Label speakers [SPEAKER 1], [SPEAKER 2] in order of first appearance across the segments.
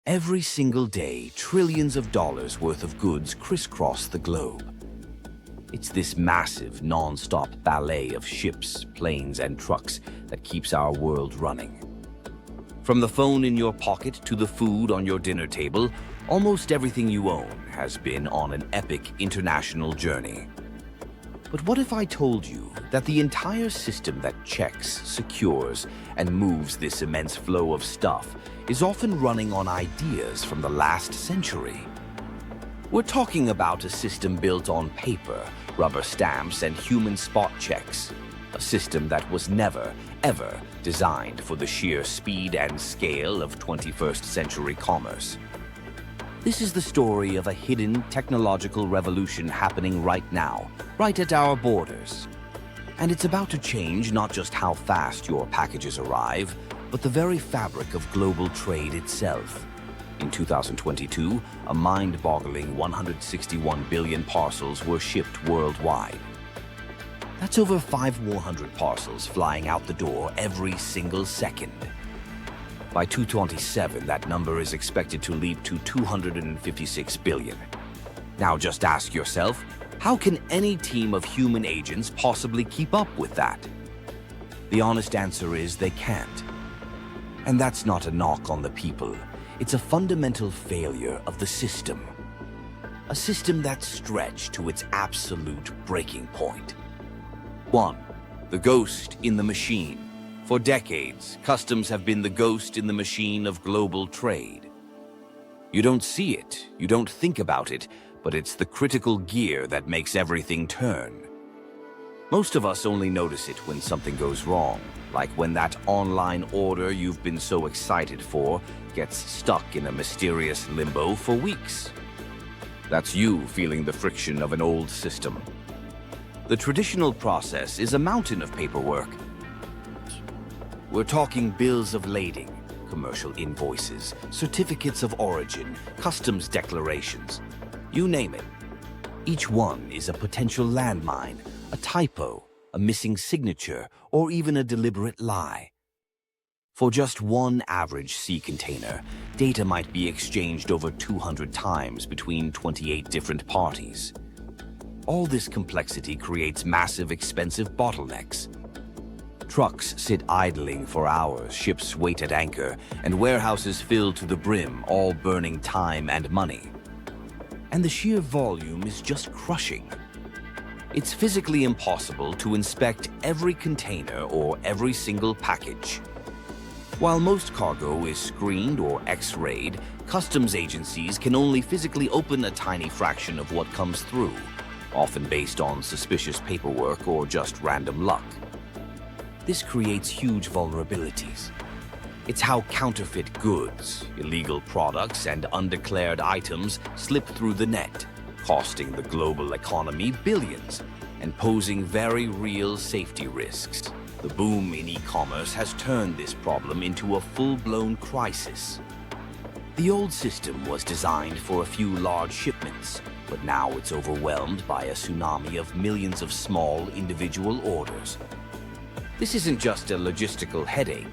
[SPEAKER 1] Every single day, trillions of dollars worth of goods crisscross the globe. It's this massive, non-stop ballet of ships, planes, and trucks that keeps our world running. From the phone in your pocket to the food on your dinner table, almost everything you own has been on an epic international journey. But what if I told you that the entire system that checks, secures, and moves this immense flow of stuff is often running on ideas from the last century? We're talking about a system built on paper, rubber stamps, and human spot checks. A system that was never, ever designed for the sheer speed and scale of 21st century commerce. This is the story of a hidden technological revolution happening right now, right at our borders. And it's about to change not just how fast your packages arrive, but the very fabric of global trade itself. In 2022, a mind-boggling 161 billion parcels were shipped worldwide. That's over 500 parcels flying out the door every single second. By 2027, that number is expected to leap to 256 billion. Now just ask yourself, how can any team of human agents possibly keep up with that? The honest answer is they can't. And that's not a knock on the people. It's a fundamental failure of the system. A system that's stretched to its absolute breaking point. 1. The ghost in the machine. For decades, customs have been the ghost in the machine of global trade. You don't see it, you don't think about it, but it's the critical gear that makes everything turn. Most of us only notice it when something goes wrong, like when that online order you've been so excited for gets stuck in a mysterious limbo for weeks. That's you feeling the friction of an old system. The traditional process is a mountain of paperwork. We're talking bills of lading, commercial invoices, certificates of origin, customs declarations, you name it. Each one is a potential landmine, a typo, a missing signature, or even a deliberate lie. For just one average sea container, data might be exchanged over 200 times between 28 different parties. All this complexity creates massive, expensive bottlenecks. Trucks sit idling for hours, ships wait at anchor, and warehouses fill to the brim, all burning time and money. And the sheer volume is just crushing. It's physically impossible to inspect every container or every single package. While most cargo is screened or X-rayed, customs agencies can only physically open a tiny fraction of what comes through, often based on suspicious paperwork or just random luck. This creates huge vulnerabilities. It's how counterfeit goods, illegal products, and undeclared items slip through the net, costing the global economy billions and posing very real safety risks. The boom in e-commerce has turned this problem into a full-blown crisis. The old system was designed for a few large shipments, but now it's overwhelmed by a tsunami of millions of small individual orders. This isn't just a logistical headache.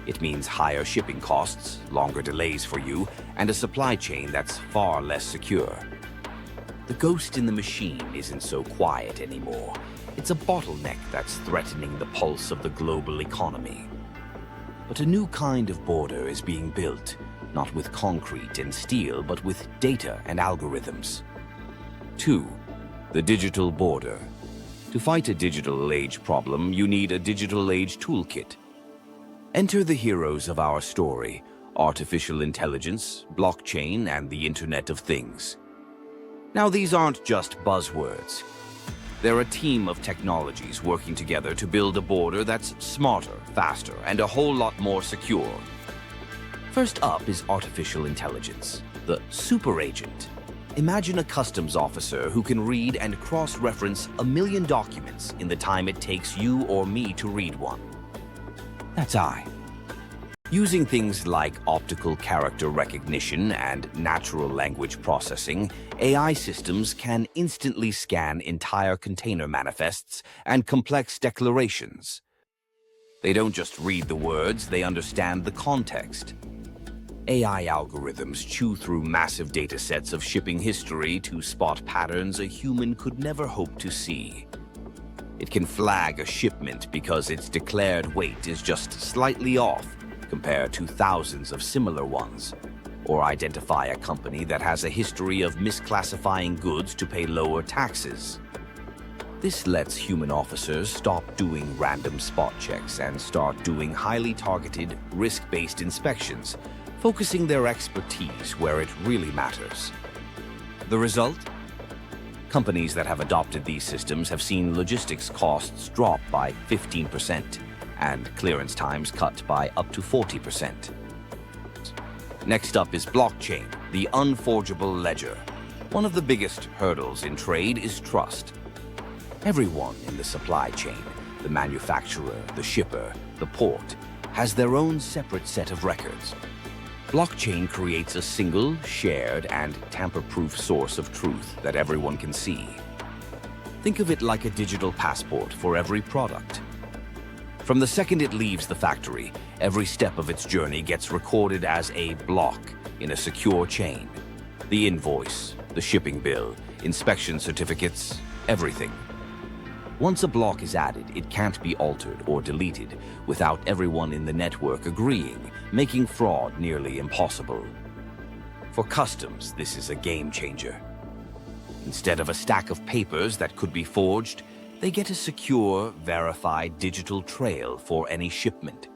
[SPEAKER 1] It means higher shipping costs, longer delays for you, and a supply chain that's far less secure. The ghost in the machine isn't so quiet anymore. It's a bottleneck that's threatening the pulse of the global economy. But a new kind of border is being built, not with concrete and steel, but with data and algorithms. 2. The digital border. To fight a digital age problem, you need a digital age toolkit. Enter the heroes of our story: artificial intelligence, blockchain, and the Internet of Things. Now, these aren't just buzzwords. They're a team of technologies working together to build a border that's smarter, faster, and a whole lot more secure. First up is artificial intelligence, the super agent. Imagine a customs officer who can read and cross-reference 1 million documents in the time it takes you or me to read one. That's I. Using things like optical character recognition and natural language processing, AI systems can instantly scan entire container manifests and complex declarations. They don't just read the words, they understand the context. AI algorithms chew through massive data sets of shipping history to spot patterns a human could never hope to see. It can flag a shipment because its declared weight is just slightly off compared to thousands of similar ones, or identify a company that has a history of misclassifying goods to pay lower taxes. This lets human officers stop doing random spot checks and start doing highly targeted, risk-based inspections, focusing their expertise where it really matters. The result? Companies that have adopted these systems have seen logistics costs drop by 15% and clearance times cut by up to 40%. Next up is blockchain, the unforgeable ledger. One of the biggest hurdles in trade is trust. Everyone in the supply chain, the manufacturer, the shipper, the port, has their own separate set of records. Blockchain creates a single, shared, and tamper-proof source of truth that everyone can see. Think of it like a digital passport for every product. From the second it leaves the factory, every step of its journey gets recorded as a block in a secure chain. The invoice, the shipping bill, inspection certificates, everything. Once a block is added, it can't be altered or deleted without everyone in the network agreeing, making fraud nearly impossible. For customs, this is a game changer. Instead of a stack of papers that could be forged, they get a secure, verified digital trail for any shipment.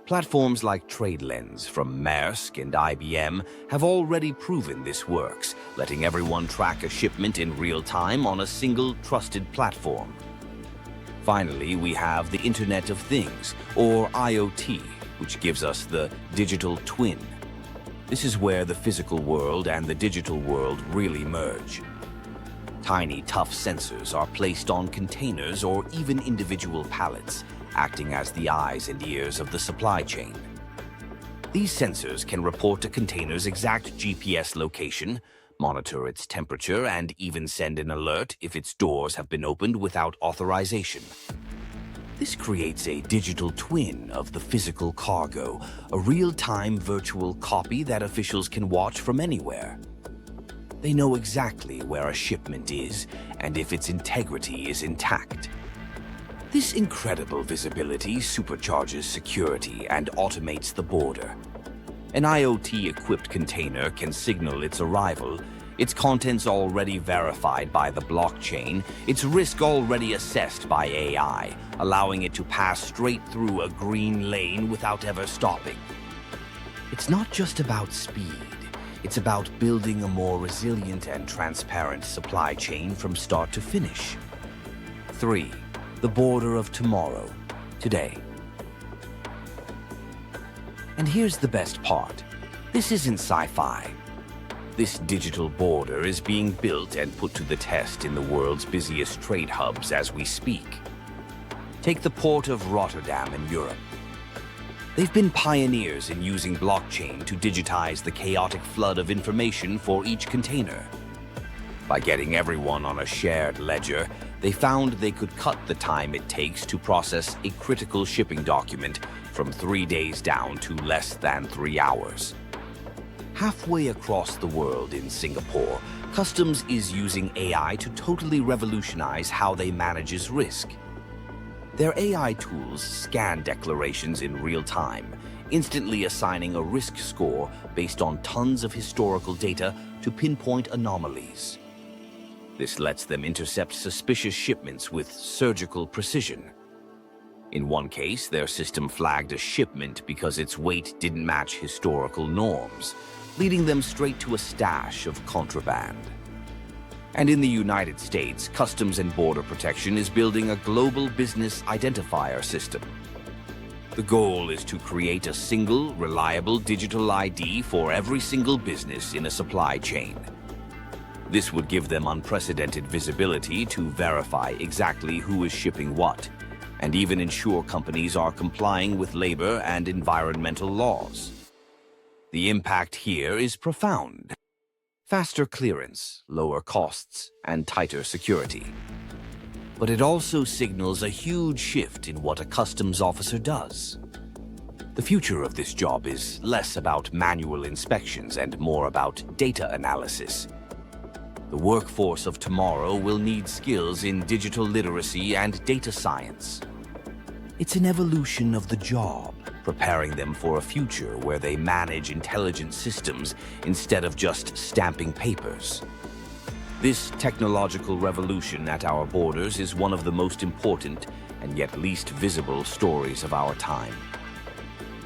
[SPEAKER 1] Platforms like TradeLens from Maersk and IBM have already proven this works, letting everyone track a shipment in real time on a single trusted platform. Finally, we have the Internet of Things, or IoT, which gives us the digital twin. This is where the physical world and the digital world really merge. Tiny, tough sensors are placed on containers or even individual pallets, acting as the eyes and ears of the supply chain. These sensors can report a container's exact GPS location, monitor its temperature, and even send an alert if its doors have been opened without authorization. This creates a digital twin of the physical cargo, a real-time virtual copy that officials can watch from anywhere. They know exactly where a shipment is and if its integrity is intact. This incredible visibility supercharges security and automates the border. An IoT-equipped container can signal its arrival, its contents already verified by the blockchain, its risk already assessed by AI, allowing it to pass straight through a green lane without ever stopping. It's not just about speed. It's about building a more resilient and transparent supply chain from start to finish. 3. The border of tomorrow, today. And here's the best part. This isn't sci-fi. This digital border is being built and put to the test in the world's busiest trade hubs as we speak. Take the port of Rotterdam in Europe. They've been pioneers in using blockchain to digitize the chaotic flood of information for each container. By getting everyone on a shared ledger, they found they could cut the time it takes to process a critical shipping document from 3 days down to less than 3 hours. Halfway across the world in Singapore, Customs is using AI to totally revolutionize how they manage risk. Their AI tools scan declarations in real time, instantly assigning a risk score based on tons of historical data to pinpoint anomalies. This lets them intercept suspicious shipments with surgical precision. In one case, their system flagged a shipment because its weight didn't match historical norms, leading them straight to a stash of contraband. And in the United States, Customs and Border Protection is building a global business identifier system. The goal is to create a single, reliable digital ID for every single business in a supply chain. This would give them unprecedented visibility to verify exactly who is shipping what, and even ensure companies are complying with labor and environmental laws. The impact here is profound. Faster clearance, lower costs, and tighter security. But it also signals a huge shift in what a customs officer does. The future of this job is less about manual inspections and more about data analysis. The workforce of tomorrow will need skills in digital literacy and data science. It's an evolution of the job, preparing them for a future where they manage intelligent systems instead of just stamping papers. This technological revolution at our borders is one of the most important and yet least visible stories of our time.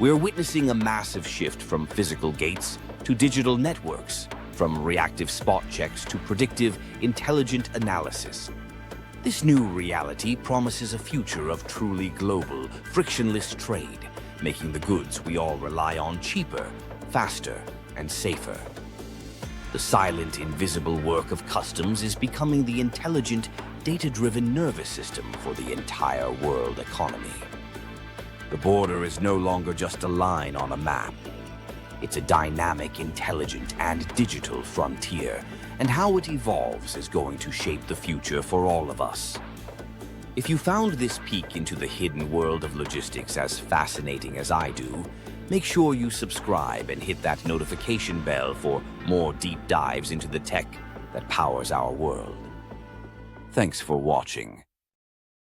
[SPEAKER 1] We're witnessing a massive shift from physical gates to digital networks, from reactive spot checks to predictive, intelligent analysis. This new reality promises a future of truly global, frictionless trade, making the goods we all rely on cheaper, faster, and safer. The silent, invisible work of customs is becoming the intelligent, data-driven nervous system for the entire world economy. The border is no longer just a line on a map. It's a dynamic, intelligent, and digital frontier, and how it evolves is going to shape the future for all of us. If you found this peek into the hidden world of logistics as fascinating as I do, make sure you subscribe and hit that notification bell for more deep dives into the tech that powers our world. Thanks for watching.